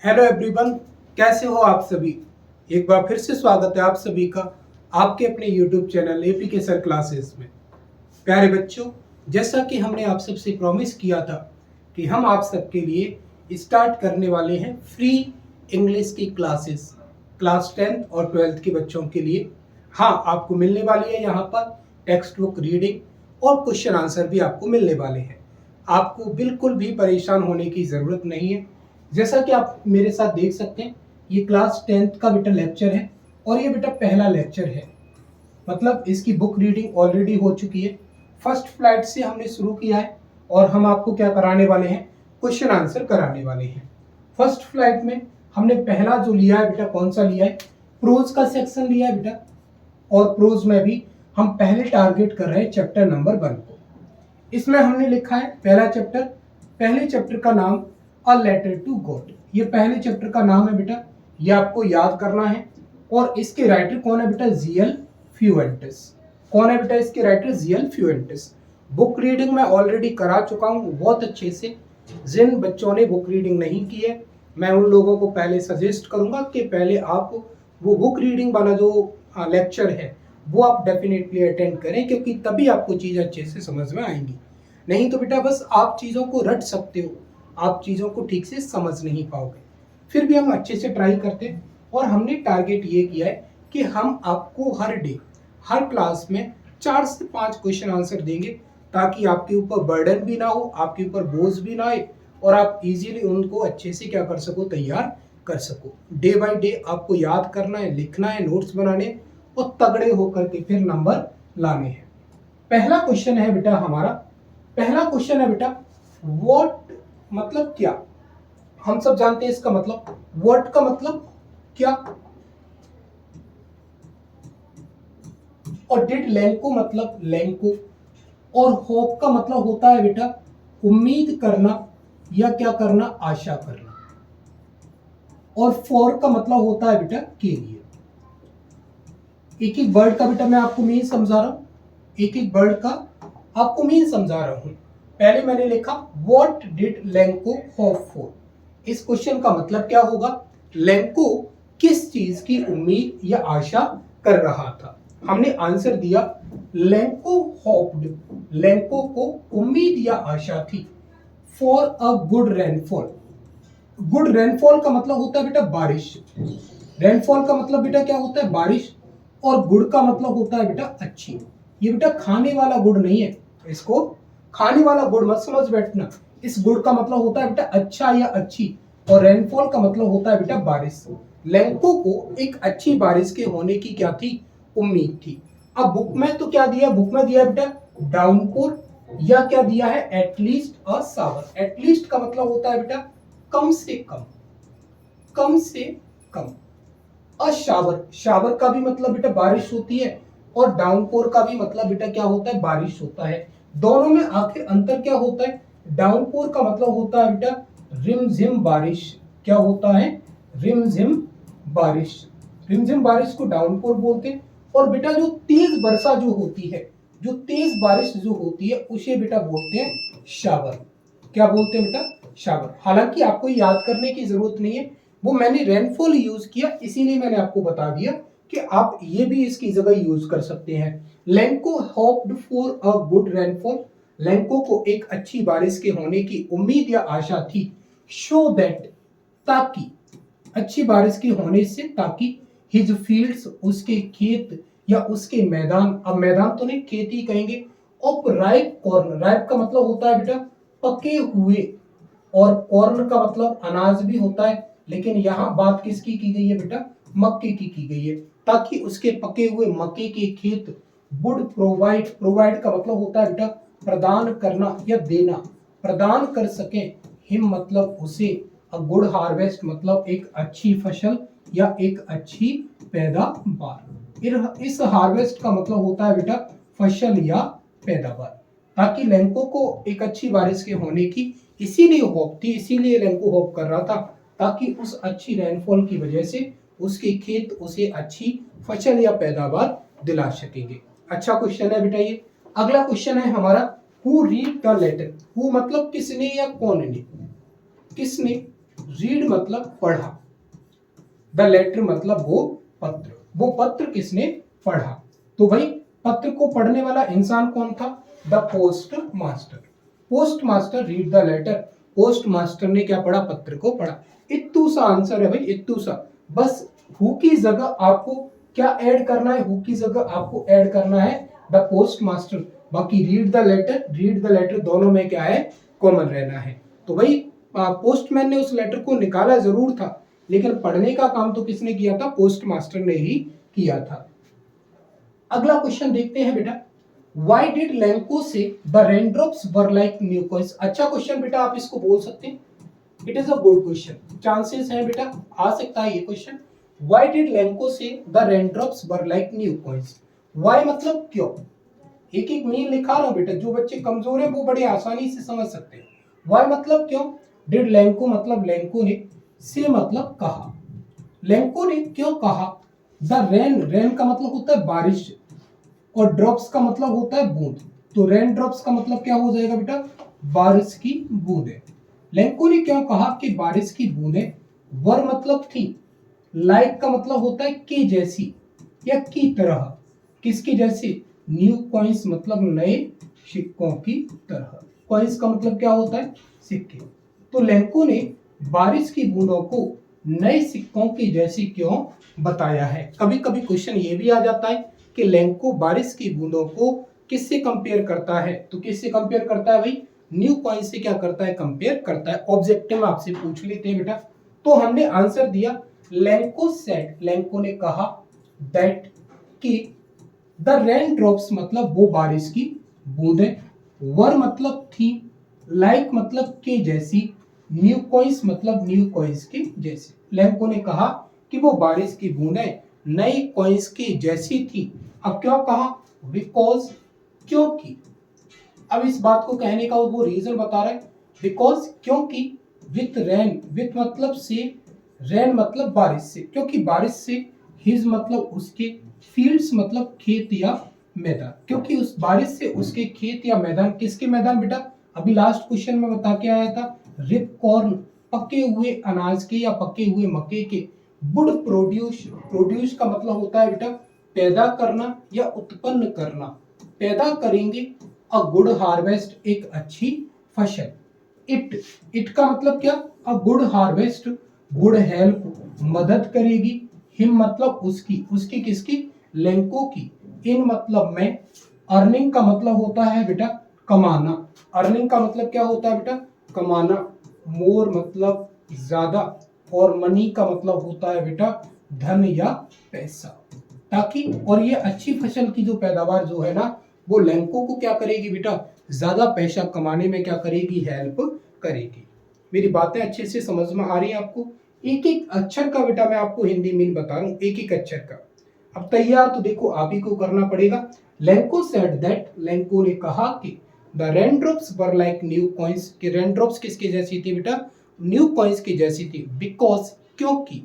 Hello everyone, कैसे हो आप सभी। एक बार फिर से स्वागत है आप सभी का आपके अपने यूट्यूब चैनल एपी के सर क्लासेस में। प्यारे बच्चों, जैसा कि हमने आप सबसे प्रॉमिस किया था कि हम आप सबके लिए स्टार्ट करने वाले हैं फ्री इंग्लिश की क्लासेस क्लास 10th और 12th के बच्चों के लिए। हाँ, आपको मिलने वाली है यहाँ पर टेक्स्ट बुक रीडिंग और क्वेश्चन आंसर भी आपको मिलने वाले हैं। आपको बिल्कुल भी परेशान होने की ज़रूरत नहीं है। जैसा कि आप मेरे साथ देख सकते हैं, ये क्लास 10th का बेटा लेक्चर है और ये बेटा पहला लेक्चर है। मतलब इसकी बुक रीडिंग ऑलरेडी हो चुकी है। फर्स्ट फ्लाइट से हमने शुरू किया है और हम आपको क्या कराने वाले हैं, क्वेश्चन आंसर कराने वाले हैं। फर्स्ट फ्लाइट में हमने पहला जो लिया है बेटा, कौन सा लिया है, प्रोज का सेक्शन लिया है बेटा। और प्रोज में भी हम पहले टारगेट कर रहे हैं चैप्टर नंबर 1 को। इसमें हमने लिखा है पहला चैप्टर, पहले चैप्टर का नाम अ लेटर टू गॉड। ये पहले चैप्टर का नाम है बेटा, ये आपको याद करना है। और इसके राइटर कौन है बेटा, जीएल फ्यूएंटिस। कौन है बेटा इसके राइटर, जीएल फ्यूएंटिस। बुक रीडिंग मैं ऑलरेडी करा चुका हूँ बहुत अच्छे से। जिन बच्चों ने बुक रीडिंग नहीं की है, मैं उन लोगों को पहले सजेस्ट करूंगा कि पहले आप वो बुक रीडिंग वाला जो लेक्चर है वो आप डेफिनेटली अटेंड करें, क्योंकि तभी आपको चीज़ अच्छे से समझ में आएंगी। नहीं तो बेटा बस आप चीज़ों को रट सकते हो, आप चीज़ों को ठीक से समझ नहीं पाओगे। फिर भी हम अच्छे से ट्राई करते हैं और हमने टारगेट ये किया है कि हम आपको हर डे हर क्लास में 4 से 5 क्वेश्चन आंसर देंगे, ताकि आपके ऊपर बर्डन भी ना हो, आपके ऊपर बोझ भी ना आए और आप इजीली उनको अच्छे से क्या कर सको, तैयार कर सको। डे बाय डे आपको याद करना है, लिखना है, नोट्स बनाने और तगड़े होकर के फिर नंबर लाने हैं। पहला क्वेश्चन है बेटा हमारा, पहला क्वेश्चन है बेटा व्हाट मतलब क्या। हम सब जानते हैं इसका मतलब, व्हाट का मतलब क्या, और डिड लैंको मतलब लैंको, और होप का मतलब होता है बेटा उम्मीद करना या क्या करना, आशा करना। और फॉर का मतलब होता है बेटा के लिए। एक एक वर्ड का बेटा मैं आपको मीन समझा रहा हूं, एक एक वर्ड का आपको मीन समझा रहा हूं। पहले मैंने लिखा what did Lanco hope for. इस क्वेश्चन का मतलब क्या होगा, लैंको किस चीज की उम्मीद या आशा कर रहा था। हमने आंसर दिया लैंको होप्ड, लैंको को उम्मीद या आशा थी for a good rainfall. Good rainfall का मतलब होता है बेटा बारिश। रेनफॉल का मतलब बेटा क्या होता है, बारिश। और गुड़ का मतलब होता है बेटा अच्छी। ये बेटा खाने वाला गुड़ नहीं है, इसको खाने वाला गुड़ मत समझ बैठना। इस गुड़ का मतलब होता है बेटा अच्छा या अच्छी, और रेनफॉल का मतलब होता है बेटा बारिश। लैंको को एक अच्छी बारिश के होने की क्या थी, उम्मीद थी। अब बुक में तो क्या दिया, बुक में दिया बेटा डाउनपोर, या क्या दिया है एटलीस्ट अ शावर। एटलीस्ट का मतलब होता है बेटा कम से कम, कम से कम। शावर, शावर का भी मतलब बेटा बारिश होती है, और डाउनपोर का भी मतलब बेटा क्या होता है, बारिश होता है। दोनों में आखिर अंतर क्या होता है, डाउनपोर का मतलब होता है बेटा रिमझिम बारिश। क्या होता है, रिमझिम बारिश। रिमझिम बारिश को डाउनपोर बोलते हैं। और बेटा जो तेज वर्षा जो होती है, जो तेज बारिश जो होती है, उसे बेटा बोलते हैं शावर। क्या बोलते हैं बेटा, शावर। हालांकि आपको याद करने की जरूरत नहीं है, वो मैंने रेनफॉल यूज किया इसीलिए मैंने आपको बता दिया कि आप ये भी इसकी जगह यूज कर सकते हैं। Lanco hoped for a good rainfall, Lanco को एक अच्छी बारिश के होने की उम्मीद या आशा थी। शो दैट, ताकि, अच्छी बारिश के होने से ताकि, हिज फील्ड्स, उसके खेत या उसके मैदान, अब मैदान तो नहीं खेती कहेंगे, ऑफ राइप कॉर्न। राइप का मतलब होता है बेटा पके हुए, और कॉर्न का मतलब अनाज भी होता है, लेकिन यहाँ बात किसकी की गई है बेटा, मक्के की गई है। ताकि उसके पके हुए मक्के के खेत वुड प्रोवाइड, प्रोवाइड का मतलब होता है बेटा प्रदान करना या देना, प्रदान कर सके। हिम मतलब उसे, अ गुड हार्वेस्ट मतलब एक अच्छी फसल या एक अच्छी पैदावार। इस हार्वेस्ट का मतलब होता है बेटा फसल या पैदावार। ताकि लैंको को एक अच्छी बारिश के होने की इसीलिए होप थी, इसीलिए लैंको होप कर रहा था, ताकि उस अच्छी रेनफॉल की वजह से उसके खेत उसे अच्छी फसल या पैदावार दिला सकेंगे। अच्छा क्वेश्चन है बेटा ये। अगला क्वेश्चन है हमारा who read the letter. Who मतलब किसने या कौन ने, किसने, रीड मतलब पढ़ा, द लेटर मतलब वो पत्र किसने पढ़ा। तो भाई पत्र को पढ़ने वाला इंसान कौन था, the postmaster. Postmaster read the letter, postmaster ने क्या पढ़ा, पत्र को पढ़ा। इत्तू सा आंसर है भाई, इत्तू सा। बस हु की जगह आपको क्या ऐड करना है, हु की जगह आपको ऐड करना है द पोस्ट मास्टर। बाकी रीड द लेटर दोनों में क्या है, कॉमन रहना है। तो भाई पोस्टमैन ने उस लेटर को निकाला जरूर था, लेकिन पढ़ने का काम तो किसने किया था, पोस्ट मास्टर ने ही किया था। अगला क्वेश्चन देखते हैं बेटा, Why did Lenko say the raindrops were like new coins? अच्छा क्वेश्चन बेटा, आप इसको बोल सकते हैं, it is a good question, chances हैं बेटा आ सकता है ये question. Why did Lenko say the raindrops were like new coins? Why मतलब क्यों, एक एक मीन लिखा रहा हूं बेटा, जो बच्चे कमजोर है वो बड़े आसानी से समझ सकते हैं। Why मतलब क्यों, डिड लेंको मतलब लेंको ने, से मतलब कहा, लेंको ने क्यों कहा। द रेन का मतलब होता है बारिश, और ड्रॉप्स का मतलब होता है बूंद। तो रेन ड्रॉप्स का मतलब क्या हो जाएगा बेटा, बारिश की बूंदें। लेंको ने क्यों कहा कि बारिश की बूंदें, वर मतलब थी, लाइक का मतलब होता है के जैसी या की तरह, किसकी जैसी, न्यू कॉइंस मतलब नए सिक्कों की तरह। कॉइंस का मतलब क्या होता है, सिक्के। तो लेंको ने बारिश की बूंदों को नए सिक्कों की जैसी क्यों बताया है। कभी कभी क्वेश्चन ये भी आ जाता है कि लेंको बारिश की बूंदों को किससे कंपेयर करता है, तो किससे कंपेयर करता है भाई, न्यू कॉइन से क्या करता है, कंपेयर करता है। ऑब्जेक्टिव आपसे पूछ लेते हैं बेटा, तो हमने आंसर दिया लेंको सेड, लेंको ने कहा, दैट कि द रेन ड्रॉप्स मतलब वो बारिश की बूंदें, वर मतलब थी, लाइक मतलब के जैसी, न्यू कॉइंस मतलब न्यू कॉइंस के जैसी। लेंको ने कहा कि वो बारिश की बूंदें नई कॉइंस की जैसी थी। अब क्यों कहा, बिकॉज क्योंकि, अब इस बात को कहने का वो रीजन बता रहा है, बिकॉज क्योंकि, विथ रेन, विथ मतलब से, रेन मतलब बारिश से, क्योंकि बारिश से, हिज मतलब उसके, फील्ड्स मतलब खेत या मैदान, क्योंकि उस बारिश से उसके खेत या मैदान, किसके मैदान बेटा, अभी लास्ट क्वेश्चन में बता के आया था, रिप कॉर्न पके हुए अनाज के या पके हुए मक्के के, वुड प्रोड्यूस, प्रोड्यूस का मतलब होता है बेटा पैदा करना या उत्पन्न करना, पैदा करेंगे अ गुड हार्वेस्ट एक अच्छी फसल। इट का मतलब क्या, a good harvest, good help मदद करेगी, हिम मतलब उसकी, उसकी किसकी, लेंको की, इन मतलब में, अर्निंग का मतलब होता है बेटा कमाना, अर्निंग का मतलब क्या होता है बेटा, कमाना, मोर मतलब ज्यादा, और मनी का मतलब होता है बेटा धन या पैसा। ताकि और ये अच्छी फसल की जो पैदावार जो है ना, वो लेंको को क्या करेगी बेटा, ज्यादा पैसा कमाने में क्या करेगी, हेल्प करेगी। मेरी बातें अच्छे से समझ में आ रही है आपको। एक एक अक्षर का बेटा मैं आपको हिंदी मीन बता रहा हूँ, एक एक अक्षर का। अब तैयार तो देखो आप ही को करना पड़ेगा। लेंको सेड दैट, लेंको ने कहा कि the raindrops were like new coins, कि रेनड्रॉप्स किसकी जैसी थी बेटा, न्यू कॉइंस की जैसी थी, बिकॉज क्योंकि,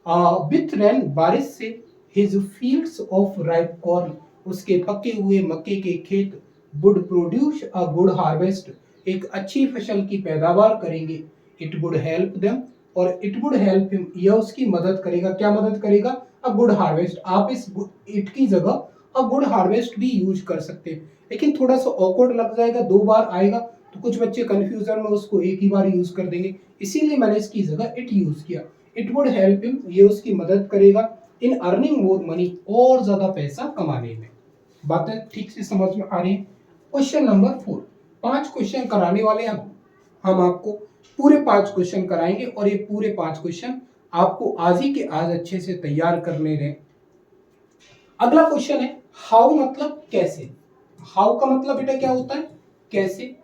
विथ रेन बारिश से, his fields of ripe corn उसके पके हुए मक्के के खेत, would produce a good harvest एक अच्छी फसल की पैदावार करेंगे, इट वुड हेल्प देम, और इट वुड हेल्प हिम यह उसकी मदद करेगा, क्या मदद करेगा, अ गुड हार्वेस्ट। आप इस इट की जगह अ गुड हार्वेस्ट भी यूज कर सकते हैं, लेकिन थोड़ा सा ऑकवर्ड लग जाएगा, दो बार आएगा तो कुछ बच्चे कंफ्यूजन में उसको एक ही बार यूज कर देंगे, इसीलिए मैंने इसकी जगह इट यूज किया। इट वुड हेल्प हिम ये उसकी मदद करेगा, इन अर्निंग मोर मनी और ज्यादा पैसा कमाने में। बातें ठीक से समझ में आ रही है। क्वेश्चन नंबर 4, 5 क्वेश्चन कराने वाले हम आपको पूरे 5 क्वेश्चन कराएंगे, और ये पूरे 5 क्वेश्चन आपको आज ही के आज अच्छे से तैयार करने हैं। अगला क्वेश्चन है हाउ मतलब कैसे, हाउ का मतलब बेटा क्या होता है, कैसे।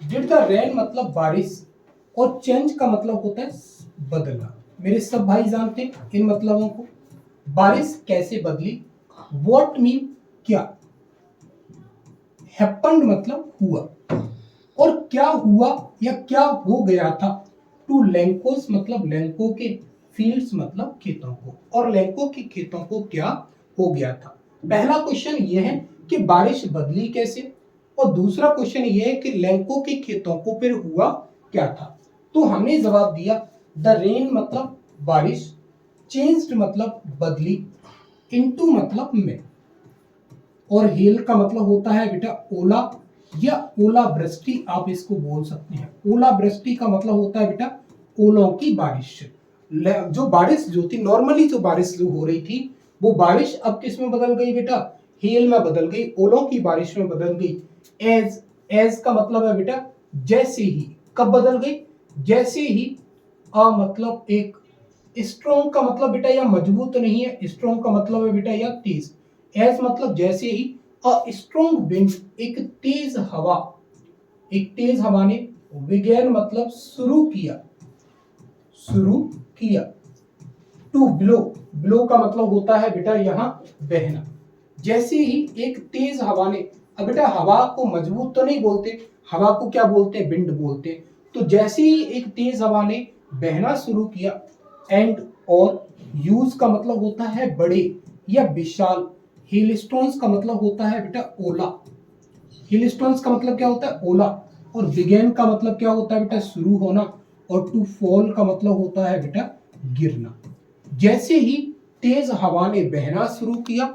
डिड द रेन मतलब बारिश, और चेंज का मतलब होता है बदलना। मेरे सब भाई जानते हैं इन मतलबों को। बारिश कैसे बदली, व्हाट मीन क्या, हैपेंड मतलब हुआ, और क्या हुआ या क्या हो गया था, टू लेंकोस मतलब लेंको के, फील्ड्स मतलब खेतों को, और लेंको के खेतों को क्या हो गया था। पहला क्वेश्चन ये है कि बारिश बदली कैसे, और दूसरा क्वेश्चन ये है कि लेंको के खेतों को फिर हुआ क्या था। तो हमने जवाब दिया द रेन मतलब बारिश, चेंज्ड मतलब बदली, इनटू मतलब में। और हेल का मतलब होता है बेटा ओला या ओलावृष्टि, आप इसको बोल सकते हैं। ओलावृष्टि का मतलब होता है बेटा ओलों की बारिश। जो बारिश जो थी, नॉर्मली जो बारिश जो हो रही थी, वो बारिश अब किस में बदल गई बेटा, हेल में बदल गई, ओलों की बारिश में बदल गई। एज, एज का मतलब है बेटा जैसे ही। कब बदल गई, जैसे ही। मतलब एक स्ट्रॉन्ग का मतलब बेटा यह मजबूत नहीं है, स्ट्रॉन्ग का मतलब है बेटा यह तेज। एज मतलब जैसे ही, स्ट्रॉन्ग विंड एक तेज हवा, एक तेज हवा ने, विगेन मतलब शुरू किया, शुरू किया। टू ब्लो, ब्लो का मतलब होता है बेटा यहाँ बहना। जैसे ही एक तेज हवा ने, अब बेटा हवा को मजबूत तो नहीं बोलते, हवा को क्या बोलते हैं, विंड बोलते हैं। तो जैसे ही एक तेज हवा ने बहना शुरू किया, एंड और यूज का मतलब होता है बड़े या विशाल। हेलस्टोन्स का मतलब होता है बेटा ओला, हिलस्टोन्स का मतलब क्या होता है, ओला। और बिगेन का मतलब क्या होता है बेटा, शुरू होना। और टू फॉल का मतलब होता है बेटा गिरना। जैसे ही तेज हवा ने बहना शुरू किया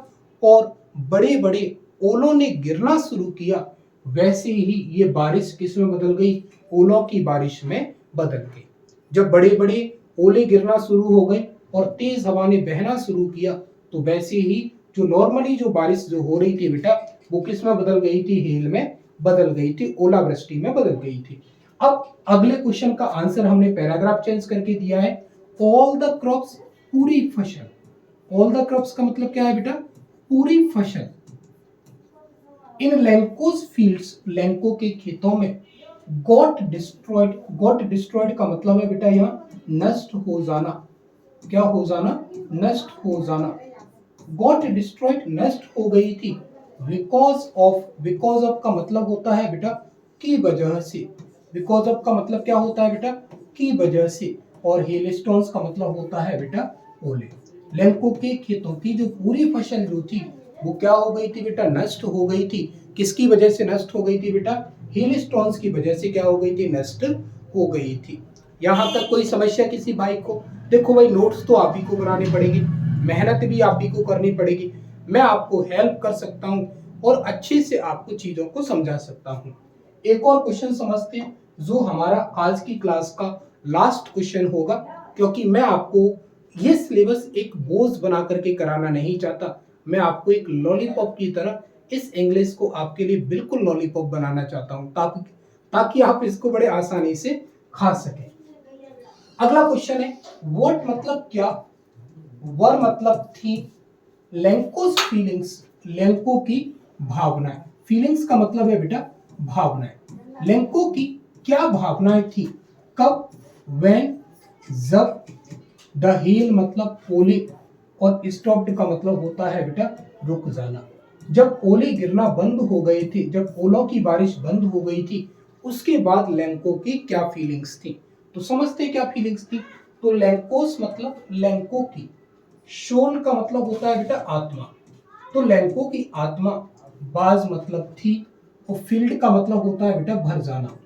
और बड़े बड़े ओलों ने गिरना शुरू किया, वैसे ही ये बारिश किस में बदल गई, ओलों की बारिश में बदल गई। जब बड़े बड़े ओले गिरना शुरू हो गए और तेज हवा ने बहना शुरू किया, तो वैसे ही जो नॉर्मली जो बारिश जो हो रही थी बेटा, वो किस में बदल गई थी, हेल में बदल गई थी, ओलावृष्टि में बदल गई थी। अब अगले क्वेश्चन का आंसर हमने पैराग्राफ चेंज करके दिया है। ऑल द क्रॉप्स, पूरी फसल। ऑल द क्रॉप्स का मतलब क्या है बेटा, पूरी फसल। इन लैंकोस फील्ड्स, लैंको के खेतों में, गॉट डिस्ट्रॉयड, गॉट डिस्ट्रॉयड का मतलब है बेटा यहाँ नष्ट हो जाना। क्या हो जाना, नष्ट हो जाना। गॉट डिस्ट्रॉयड नष्ट हो गई थी। बिकॉज ऑफ, बिकॉज ऑफ का मतलब होता है बेटा की वजह से। बिकॉज ऑफ का मतलब क्या होता है बेटा, की वजह से। और हेलस्टोन्स का मतलब होता है बेटा ओले। लैंको के खेतों की जो पूरी फसल जो थी, वो क्या हो गई थी बेटा, नष्ट हो गई थी। किसकी वजह से नष्ट हो गई थी बेटा, हेलस्टोन्स की वजह से क्या हो गई थी, नष्ट हो गई थी। यहां तक कोई समस्या किसी भाई को? देखो भाई, नोट्स तो आप ही को बनाने पड़ेंगे, मेहनत भी आप ही को करनी पड़ेगी। मैं आपको हेल्प कर सकता हूं और अच्छे से आपको चीजों को समझा सकता हूं। एक और क्वेश्चन समझते हैं, जो हमारा आज की क्लास का लास्ट क्वेश्चन होगा, क्योंकि मैं आपको ये सिलेबस एक बोझ बना करके कराना नहीं चाहता। मैं आपको एक लॉलीपॉप की तरह इस इंग्लिश को आपके लिए बिल्कुल लॉलीपॉप बनाना चाहता हूं, ताकि ताकि आप इसको बड़े आसानी से खा सकें। अगला क्वेश्चन है, व्हाट मतलब क्या, वर मतलब थी, लैंकोस फीलिंग्स, लैंको की भावनाएं। फीलिंग्स का मतलब है बेटा भावनाएं। लैंको की क्या भावनाएं थी, कब, व्हेन, जब। द हेल मतलब ओले, और स्टॉप्ड का मतलब होता है बेटा रुक जाना। जब ओले गिरना बंद हो गए थे, जब ओलों की बारिश बंद हो गई थी, उसके बाद लैंको की क्या फीलिंग्स थी। तो समझते क्या फीलिंग्स थी। तो लैंकोस मतलब लैंको की, शोल का मतलब होता है बेटा आत्मा, तो लैंको की आत्मा। बाज मतलब थी, और फील्ड का मतलब होता है बेटा भर जाना।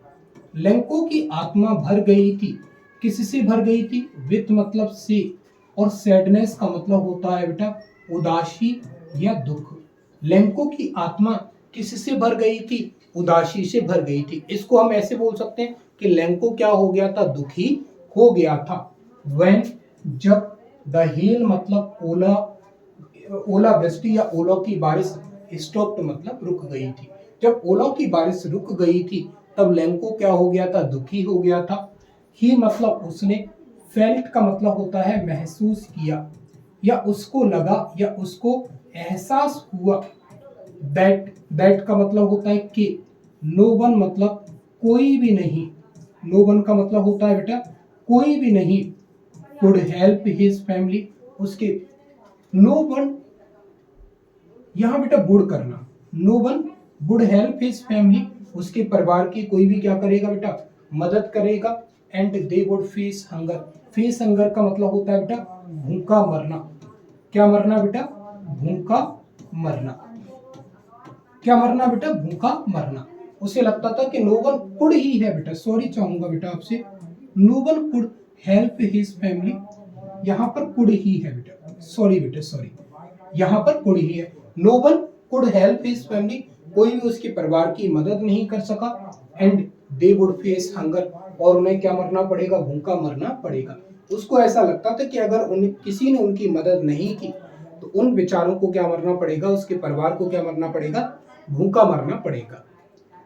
लैंको की आत्मा भर गई थी, किससे भर गई थी, विथ मतलब से। और सैडनेस का मतलब होता है बेटा उदासी या दुख। लैंको की आत्मा किससे भर गई थी, उदासी से भर गई थी। इसको हम ऐसे बोल सकते हैं कि लैंको क्या हो गया था, दुखी हो गया था। व्हेन, जब। द हेल मतलब ओला, ओलावृष्टि या ओलों की बारिश, स्टॉप्ड मतलब रुक गई थी। जब ओलों की बारिश रुक गई थी, तब लैंको क्या हो गया था, दुखी हो गया था। ही मतलब उसने, फेल्ट का मतलब होता है महसूस किया, या उसको लगा, या उसको एहसास हुआ। दैट, दैट का मतलब होता है कि। नो वन मतलब कोई भी नहीं, नो वन का मतलब होता है बेटा कोई भी नहीं। कुड हेल्प हिज फैमिली, उसके। नो वन, यहाँ बेटा वुड करना, no one would help his family, उसके परिवार की कोई भी क्या करेगा बेटा, मदद करेगा। And they would face hunger, face hunger का मतलब होता है बेटा भूखा मरना। क्या मरना बेटा, भूखा मरना। क्या मरना बेटा, भूखा मरना। उसे लगता था कि नो वन कुड ही है बेटा, सॉरी चाहूंगा बेटा आपसे, no one could help his family, यहाँ पर कुड ही है बेटा, सॉरी बेटा सॉरी, यहाँ पर कुड ही है। No one could help his family, कोई भी उसके परिवार की मदद नहीं कर सका। And they would face hunger, और उन्हें क्या मरना पड़ेगा, भूखा मरना पड़ेगा। उसको ऐसा लगता था कि अगर उन्हें किसी ने उनकी मदद नहीं की तो उन बेचारों को क्या मरना पड़ेगा, उसके परिवार को क्या मरना पड़ेगा, भूखा मरना पड़ेगा।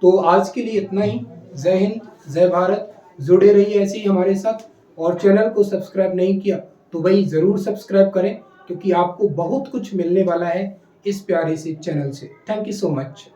तो आज के लिए इतना ही। जय हिंद, जय भारत। जुड़े रहिए ऐसे ही हमारे साथ, और चैनल को सब्सक्राइब नहीं किया तो भाई जरूर सब्सक्राइब करें, क्योंकि आपको बहुत कुछ मिलने वाला है इस प्यारे से चैनल से। Thank you so much.